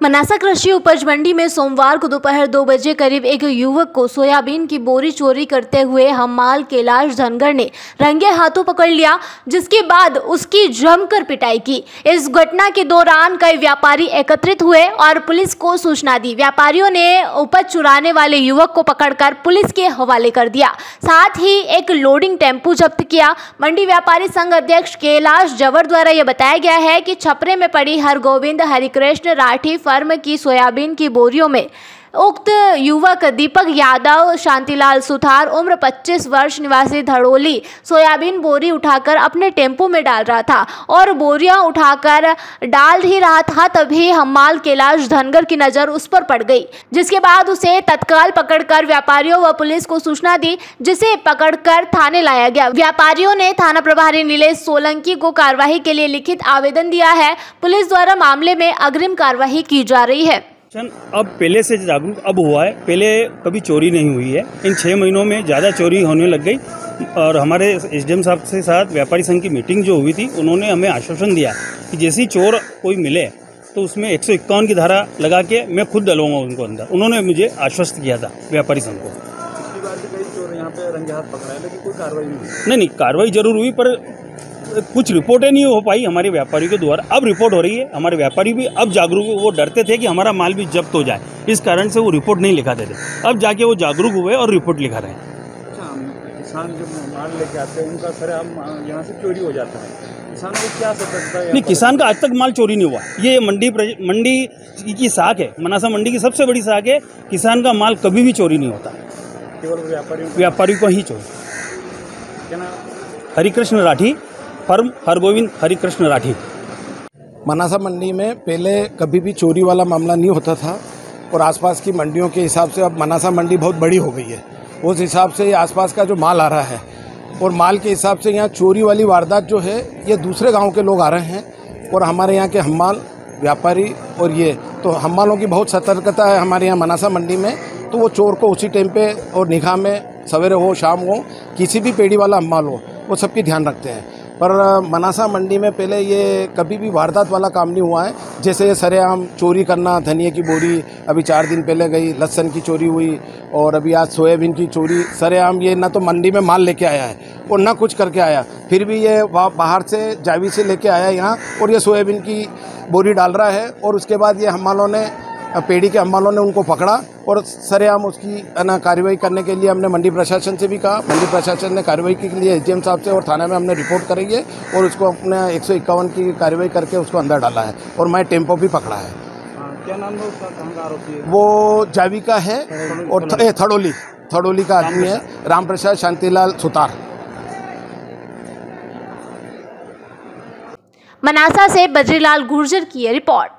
मनासा कृषि उपज मंडी में सोमवार को दोपहर 2 बजे करीब एक युवक को सोयाबीन की बोरी चोरी करते हुए हम्माल कैलाश धनगर ने रंगे हाथों पकड़ लिया, जिसके बाद उसकी जमकर पिटाई की। इस घटना के दौरान कई व्यापारी एकत्रित हुए और पुलिस को सूचना दी। व्यापारियों ने उपज चुराने वाले युवक को पकड़कर पुलिस के हवाले कर दिया, साथ ही एक लोडिंग टेम्पू जब्त किया। मंडी व्यापारी संघ अध्यक्ष कैलाश जवर द्वारा यह बताया गया है कि छपरे में पड़ी हरगोविंद हरिकृष्ण राठी फर्म की सोयाबीन की बोरियों में उक्त युवक दीपक यादव शांतिलाल सुथार उम्र 25 वर्ष निवासी धड़ोली सोयाबीन बोरी उठाकर अपने टेम्पो में डाल रहा था और बोरियां उठाकर डाल ही रहा था, तभी हम्माल कैलाश धनगर की नजर उस पर पड़ गई, जिसके बाद उसे तत्काल पकड़कर व्यापारियों व पुलिस को सूचना दी, जिसे पकड़कर थाने लाया गया। व्यापारियों ने थाना प्रभारी नीलेश सोलंकी को कार्रवाई के लिए लिखित आवेदन दिया है। पुलिस द्वारा मामले में अग्रिम कार्रवाई की जा रही है। अब पहले से जागरूक अब हुआ है, पहले कभी चोरी नहीं हुई है। इन 6 महीनों में ज़्यादा चोरी होने लग गई और हमारे एसडीएम साहब के साथ व्यापारी संघ की मीटिंग जो हुई थी, उन्होंने हमें आश्वासन दिया कि जैसे ही चोर कोई मिले तो उसमें 151 की धारा लगा के मैं खुद डलूंगा उनको अंदर। उन्होंने मुझे आश्वस्त किया था व्यापारी संघ को। चोर यहाँ पे रंगे हाथ पकड़ा है, लेकिन कोई कार्रवाई नहीं। नहीं, कार्रवाई जरूर हुई पर कुछ रिपोर्टें नहीं हो पाई हमारे व्यापारियों के द्वारा। अब रिपोर्ट हो रही है, हमारे व्यापारी भी अब जागरूक, वो डरते थे कि हमारा माल भी जब्त हो जाए, इस कारण से वो रिपोर्ट नहीं लिखाते थे। अब जाके वो जागरूक हुए और रिपोर्ट लिखा रहे हैं। अच्छा, किसान जब माल लेके आते हैं उनका सर हम यहाँ से चोरी हो जाता है, किसानों को क्या सतर्कता है? नहीं, किसान का आज तक माल चोरी नहीं हुआ। ये मंडी की साख है, मनासा मंडी की सबसे बड़ी साख है। किसान का माल कभी भी चोरी नहीं होता, केवल व्यापारी को ही चोरी। क्या नाम? हरिकृष्ण राठी, फर्म हरगोविंद हरिकृष्ण राठी। मनासा मंडी में पहले कभी भी चोरी वाला मामला नहीं होता था और आसपास की मंडियों के हिसाब से अब मनासा मंडी बहुत बड़ी हो गई है। उस हिसाब से आसपास का जो माल आ रहा है और माल के हिसाब से यहाँ चोरी वाली वारदात जो है ये दूसरे गांव के लोग आ रहे हैं और हमारे यहाँ के हम्माल व्यापारी और ये तो हम्मालों की बहुत सतर्कता है हमारे यहाँ मनासा मंडी में। तो वो चोर को उसी टाइम पे और निगाह में सवेरे हो शाम हो किसी भी पेड़ी वाला हम्माल हो वो सबकी ध्यान रखते हैं। पर मनासा मंडी में पहले ये कभी भी वारदात वाला काम नहीं हुआ है। जैसे सरेआम चोरी करना, धनिया की बोरी अभी 4 दिन पहले गई, लहसुन की चोरी हुई और अभी आज सोयाबीन की चोरी। सरेआम ये ना तो मंडी में माल लेके आया है और ना कुछ करके आया, फिर भी ये बाहर से जावी से लेके आया यहाँ और ये सोयाबीन की बोरी डाल रहा है। और उसके बाद ये हम्मालों ने, पेड़ी के हम्मालों ने उनको पकड़ा और सरेआम उसकी कार्रवाई करने के लिए हमने मंडी प्रशासन से भी कहा। मंडी प्रशासन ने कार्रवाई के लिए एसडीएम साहब से और थाना में हमने रिपोर्ट कराई है और उसको अपने 151 की कार्रवाई करके उसको अंदर डाला है और मैं टेम्पो भी पकड़ा है। क्या नाम है उसका? कहाँ का आरोपी है? वो जावी का है और थड़ोली का आदमी है, राम प्रसाद शांतिलाल सुतार। मनासा से बद्रीलाल गुर्जर की रिपोर्ट।